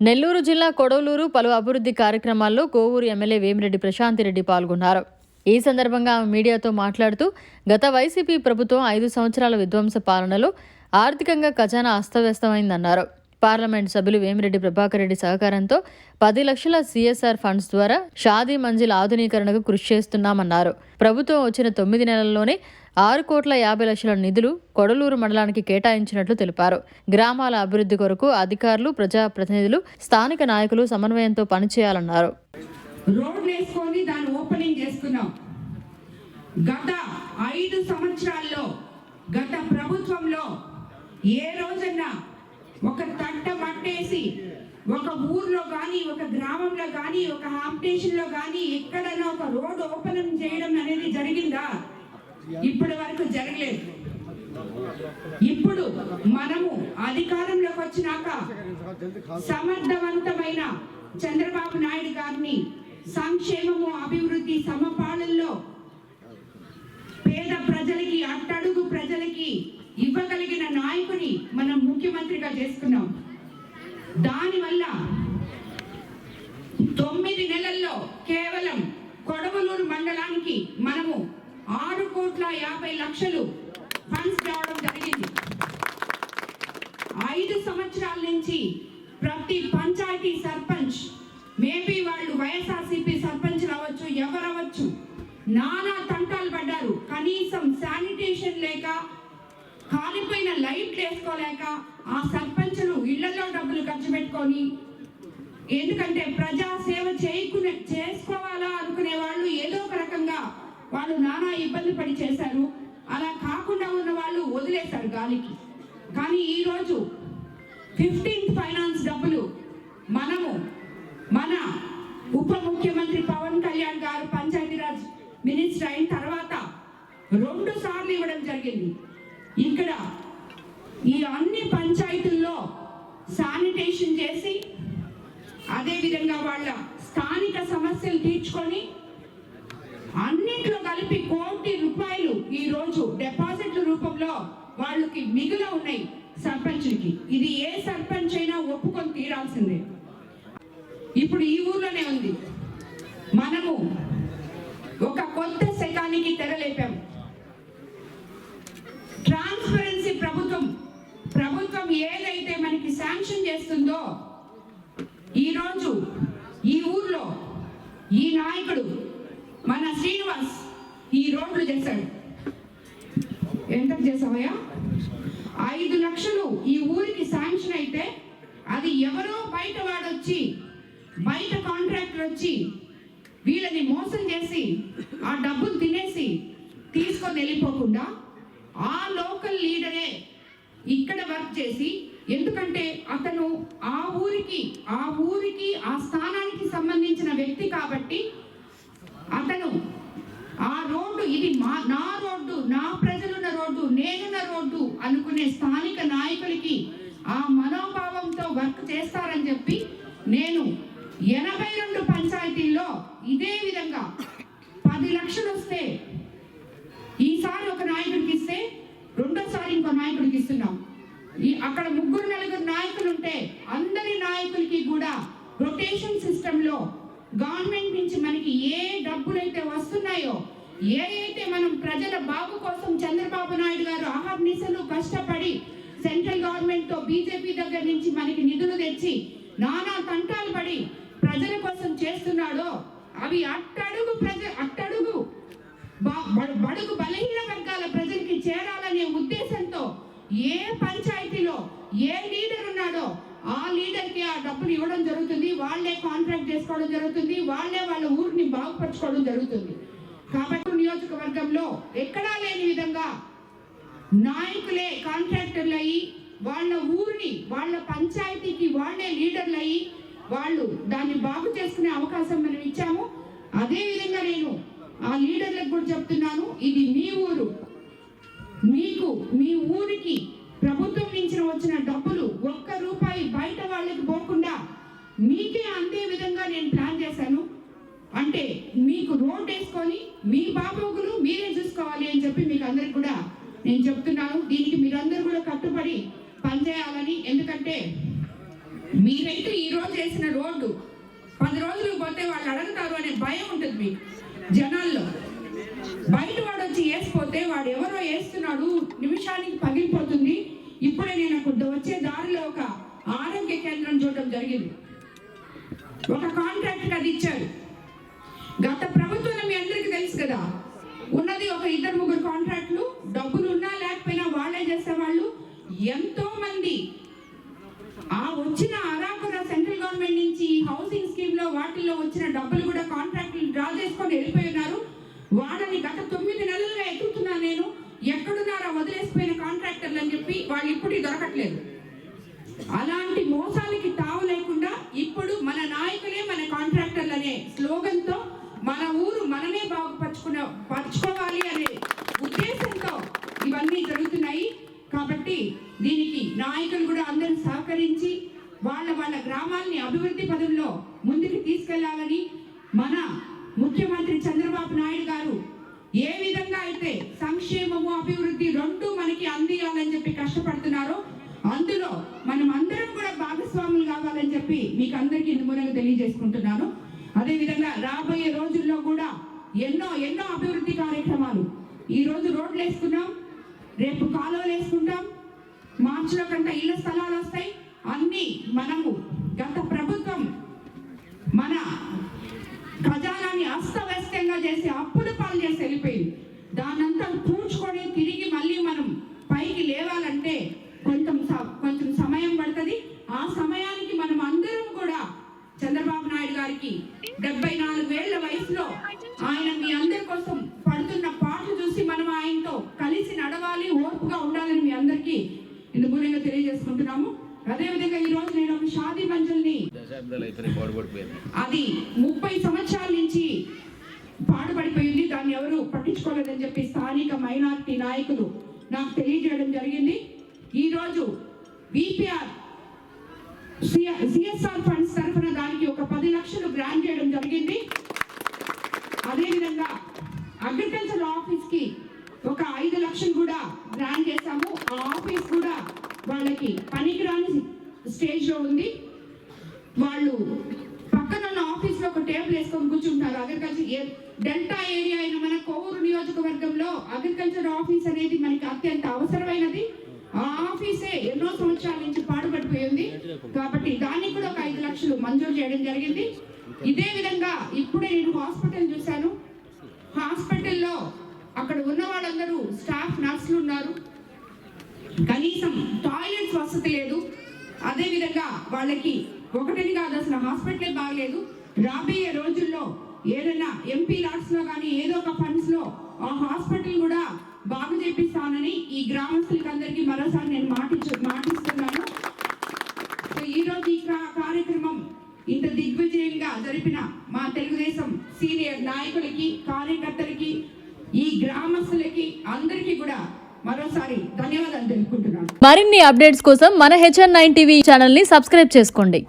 నెల్లూరు జిల్లా కొడవలూరు పలు అభివృద్ధి కార్యక్రమాల్లో కోవూరు ఎమ్మెల్యే వేమిరెడ్డి ప్రశాంతిరెడ్డి పాల్గొన్నారు. ఈ సందర్భంగా ఆమె మీడియాతో మాట్లాడుతూ గత వైసీపీ ప్రభుత్వం 5 సంవత్సరాల విధ్వంస పాలనలో ఆర్థికంగా ఖజానా అస్తవ్యస్తమైందన్నారు. పార్లమెంట్ సభ్యులు వేమిరెడ్డి ప్రభాకర్ రెడ్డి సహకారంతో 10 లక్షల CSR ఫండ్స్ ద్వారా షాదీ మంజిల్ ఆధునీకరణకు కృషి చేస్తున్నామన్నారు. ప్రభుత్వం వచ్చిన 9 నెలల్లోనే 6,50,00,000 నిధులు కొడలూరు మండలానికి కేటాయించినట్లు తెలిపారు. గ్రామాల అభివృద్ధి కొరకు అధికారులు, ప్రజాప్రతినిధులు, స్థానిక నాయకులు సమన్వయంతో పనిచేయాలన్నారు. గత 5 సంవత్సరాల్లో గత ప్రభుత్వంలో ఏ రోజన్నా ఒక తట్ట మట్టేసి ఒక ఊర్లో కానీ, ఒక గ్రామంలో కానీ, ఒక హాంపిటేషన్లో కానీ ఎక్కడైనా ఒక రోడ్ ఓపెన్ చేయడం అనేది జరిగిందా? ఇప్పటి వరకు జరగలేదు. ఇప్పుడు మనము అధికారంలోకి వచ్చినాక సమర్థవంతమైన చంద్రబాబు నాయుడు గారిని సంక్షేమము, అభివృద్ధి, సమపాలనలో పేద ప్రజలకి, అట్టడుగు ప్రజలకి ఇవ్వగలిగిన నాయకుని మనం ముఖ్యమంత్రిగా చేసుకున్నాం. దానివల్ల 9 నెలల్లో కేవలం కొడవలూరు మండలానికి మనము 6,50,00,000 ఫండ్స్ రావడం జరిగింది. 5 సంవత్సరాల నుంచి ప్రతి పంచాయతీ సర్పంచ్, మేబీ వాళ్ళు వైఎస్ఆర్సీపీ సర్పంచ్ రావచ్చు, ఎవరవచ్చు, నానా తంటాలు పడ్డారు. కనీసం శానిటేషన్ లేక, కాలిపోయిన లైట్లు వేసుకోలేక ఆ సర్పంచులు ఇళ్లలో డబ్బులు ఖర్చు పెట్టుకొని, ఎందుకంటే ప్రజా సేవ చేసుకోవాలా అనుకునే వాళ్ళు ఏదో ఒక రకంగా వాళ్ళు నానా ఇబ్బంది పడి చేశారు. అలా కాకుండా ఉన్న వాళ్ళు వదిలేశారు గాలికి. కానీ ఈరోజు 15th ఫైనాన్స్ డబ్బులు మనము మన ఉప ముఖ్యమంత్రి పవన్ కళ్యాణ్ గారు పంచాయతీరాజ్ మినిస్టర్ అయిన తర్వాత 2 సార్లు ఇవ్వడం జరిగింది. ఇక్కడ ఈ అన్ని పంచాయతీల్లో శానిటేషన్ చేసి, అదేవిధంగా వాళ్ళ స్థానిక సమస్యలు తీర్చుకొని, అన్నింటిలో కలిపి 1 కోటి రూపాయలు ఈరోజు డిపాజిట్ల రూపంలో వాళ్ళకి మిగిలి ఉన్నాయి సర్పంచ్కి. ఇది ఏ సర్పంచ్ అయినా ఒప్పుకొని తీరాల్సిందే. ఇప్పుడు ఈ ఊర్లోనే ఉంది. మనము ఒక కొత్త శకానికి తెరలేపాము. ట్రాన్స్పరెన్సీ ప్రభుత్వం ఏదైతే మనకి శాంక్షన్ చేస్తుందో, ఈరోజు ఈ ఊర్లో ఈ నాయకుడు మన శ్రీనివాస్ ఈ రోడ్లు చేశాడు. ఎంత చేసావయ్యా? 5 లక్షలు ఈ ఊరికి శాంక్షన్ అయితే, అది ఎవరో బయట వాడొచ్చి, బయట కాంట్రాక్టర్ వచ్చి వీళ్ళని మోసం చేసి ఆ డబ్బులు తినేసి తీసుకొని వెళ్ళిపోకుండా ఆ లోకల్ లీడరే ఇక్కడ వర్క్ చేసి, ఎందుకంటే అతను ఆ ఊరికి ఆ స్థానానికి సంబంధించిన వ్యక్తి కాబట్టి అతను ఆ రోడ్డు, ఇది నా రోడ్డు, నా ప్రజలున్న రోడ్డు, నేనున్న రోడ్డు అనుకునే స్థానిక నాయకులకి ఆ మనోభావంతో వర్క్ చేస్తారని చెప్పి నేను 82 పంచాయతీల్లో ఇదే విధంగా 10 లక్షలు వస్తే ఈసారి ఒక నాయకుడికి ఇస్తే రెండోసారి ఇంకో నాయకుడికి ఇస్తున్నాం. అక్కడ 3-4 నాయకులు ఉంటే అందరి నాయకులకి కూడా రొటేషన్ సిస్టంలో గవర్నమెంట్ నుంచి మనకి ఏ డబ్బులైతే వస్తున్నాయో, అయితే మనం ప్రజల బాగు కోసం చంద్రబాబు నాయుడు గారు అహర్నిశలు కష్టపడి సెంట్రల్ గవర్నమెంట్ తో, బీజేపీ దగ్గర నుంచి మనకి నిధులు తెచ్చి నానా తంటాలు పడి ప్రజల కోసం చేస్తున్నాడో, అవి అట్టడుగు బడుగు బలహీన వర్గాల ప్రజలకి చేరాలనే ఉద్దేశంతో ఏ పంచాయతీలో ఏ లీడర్ ఉన్నాడో ఆ లీడర్కి ఆ డబ్బులు ఇవ్వడం జరుగుతుంది. వాళ్ళే కాంట్రాక్ట్ చేసుకోవడం జరుగుతుంది. వాళ్ళే వాళ్ళ ఊరిని బాగుపరచుకోవడం జరుగుతుంది. కాబట్టి నియోజకవర్గంలో ఎక్కడా లేని విధంగా నాయకులే కాంట్రాక్టర్లు అయ్యి, వాళ్ళ ఊరిని, వాళ్ళ పంచాయతీకి వాళ్ళే లీడర్లు అయ్యి వాళ్ళు దాన్ని బాగు చేసుకునే అవకాశం మనం ఇచ్చాము. అదే విధంగా నేను ఆ లీడర్లకు కూడా చెప్తున్నాను, ఇది మీ ఊరు, మీకు మీ ఊరికి ప్రభుత్వం నుంచి వచ్చిన డబ్బులు 1 రూపాయి బయట వాళ్ళకి పోకుండా మీకే అందే విధంగా నేను ప్లాన్ చేశాను. అంటే మీకు రోడ్ వేసుకొని మీ బాగోగులు మీరే చూసుకోవాలి అని చెప్పి మీకు అందరికి కూడా నేను చెప్తున్నాను. దీనికి మీరందరూ కూడా కట్టుబడి పనిచేయాలని. ఎందుకంటే మీరైతే ఈ రోజు వేసిన రోడ్డు 10 రోజులు పోతే వాళ్ళు అడుగుతారు అనే భయం ఉంటుంది మీకు జనాల్లో. బయట వాడు వచ్చి వేసిపోతే వాడు ఎవరో వేస్తున్నాడు, నిమిషానికి పగిలిపోతుంది. ఇప్పుడే నేను వచ్చే దారిలో ఒక ఆరోగ్య కేంద్రం చూడడం జరిగింది. ఒక కాంట్రాక్ట్ అది ఇచ్చారు. గత ప్రభుత్వం మీ అందరికీ తెలుసు కదా, ఉన్నది ఒక 2-3 కాంట్రాక్టులు. డబ్బులు ఉన్నా లేకపోయినా వాళ్ళే చేసేవాళ్ళు. ఎంతో మంది ఆ వచ్చిన అరాకుర సెంట్రల్ గవర్నమెంట్ నుంచి హౌసింగ్ స్కీమ్ లో వాటిల్లో వచ్చిన డబ్బులు కూడా కాంట్రాక్టులు డ్రా చేసుకొని వెళ్ళిపోయి ఉన్నారు. వాళ్ళని గత 9 నెలలుగా ఎత్తుతున్నా నేను, ఎక్కడున్నారా వదిలేసిపోయిన కాంట్రాక్టర్లు అని చెప్పి వాళ్ళు ఇప్పుడు దొరకట్లేదు. అలాంటి మోసాలకి తావు లేకుండా ఇప్పుడు మన నాయకులే మన కాంట్రాక్టర్లు అనే స్లోగన్ తో మన ఊరు మనమే పరచుకోవాలి అనే ఉద్దేశంతో ఇవన్నీ జరుగుతున్నాయి. కాబట్టి దీనికి నాయకులు కూడా అందరూ సహకరించి వాళ్ళ గ్రామాల్ని అభివృద్ధి పదంలో ముందుకు తీసుకెళ్లాలని మన ముఖ్యమంత్రి చంద్రబాబు నాయుడు గారు ఏ విధంగా అయితే సంక్షేమము అభివృద్ధి రెండు మనకి అందియాలని చెప్పి కష్టపడుతున్నారో అందులో మనం అందరం కూడా భాగస్వాములు కావాలని చెప్పి మీకు అందరికీ ఇందుమూలంగా తెలియజేసుకుంటున్నాను. అదేవిధంగా రాబోయే రోజుల్లో కూడా ఎన్నో అభివృద్ధి కార్యక్రమాలు, ఈ రోజు రోడ్లు వేసుకున్నాం, రేపు కాలువలు వేసుకుంటాం, మార్చిలో కంటే ఇళ్ల స్థలాలు వస్తాయి. అన్ని మనము గత ప్రభుత్వం మన ఖజానాన్ని అస్తవ్యస్తంగా చేసి అప్పుల పాలు చేసి వెళ్ళిపోయింది. దాన్నంతా పూడ్చుకొని తిరిగి మళ్ళీ మనం పైకి లేవాలంటే కొంచెం సమయం పడుతుంది. ఆ సమయానికి మనం అందరం కూడా చంద్రబాబు నాయుడు గారికి 74 ఏళ్ల వయసులో ఆయన మీ అందరి కోసం పడుతున్న పాటలు చూసి మనం ఆయనతో కలిసి నడవాలి, ఓర్పుగా ఉండాలని మీ అందరికీ ఇందు మూలంగా తెలియజేసుకుంటున్నాము. అదేవిధంగా ఈ రోజు నేను ఒక షాదీ మంజల్ని అది 30 సంవత్సరాల నుంచి పాడుపడిపోయింది, దాన్ని ఎవరు పట్టించుకోలేదని చెప్పి స్థానిక మైనారిటీ నాయకులు నాకు తెలియజేయడం జరిగింది. ఈ రోజు బీపీఆర్ సిఎస్ఆర్ ఫండ్స్ తరఫున దానికి ఒక 10 లక్షలు గ్రాంట్ చేయడం జరిగింది. అదేవిధంగా అగ్రికల్చర్ ఆఫీస్ కి ఒక 5 లక్షలు కూడా గ్రాంట్ చేశాము. ఆ ఆఫీస్ కూడా వాళ్ళకి పనికిరాని స్టేజ్ లో ఉంది. వాళ్ళు పక్కన ఉన్న ఆఫీస్ లో ఒక టేబుల్ వేసుకొని కూర్చుంటారు. అగ్రికల్చర్ డెల్టా ఏరియా అయిన మన కోవూరు నియోజకవర్గంలో అగ్రికల్చర్ ఆఫీస్ అనేది మనకి అత్యంత అవసరమైనది. ఆ ఆఫీసే ఎన్నో సంవత్సరాల నుంచి పాడుపడిపోయింది. కాబట్టి దానికి కూడా ఒక 5 లక్షలు మంజూరు చేయడం జరిగింది. ఇదే విధంగా ఇప్పుడే నేను హాస్పిటల్ చూశాను. హాస్పిటల్లో అక్కడ ఉన్న వాళ్ళందరూ స్టాఫ్ నర్సులు ఉన్నారు, కనీసం టాయిలెట్స్ వసతి లేదు. అదే విధంగా వాళ్ళకి ఒకటిని కాదు, అసలు హాస్పిటల్ బాగలేదు. రాబోయే రోజుల్లో ఏదైనా ఎంపీ లాట్స్ లో కానీ ఏదో ఒక ఫండ్స్ లో ఆ హాస్పిటల్ కూడా బాగు చేపిస్తానని ఈ గ్రామస్తులకి అందరికీ మరోసారి నేను మాటిస్తున్నాను. సో ఈ రోజు ఈ కార్యక్రమం ఇంత దిగ్విజయంగా జరిపిన మా తెలుగుదేశం సీనియర్ నాయకులకి, కార్యకర్తలకి, ఈ గ్రామస్తులకి అందరికీ కూడా మరోసారి ధన్యవాదాలు తెలుపుకుంటున్నాను. మరిన్ని అప్డేట్స్ కోసం మన HN9 టీవీ ఛానల్ ని సబ్స్క్రైబ్ చేసుకోండి.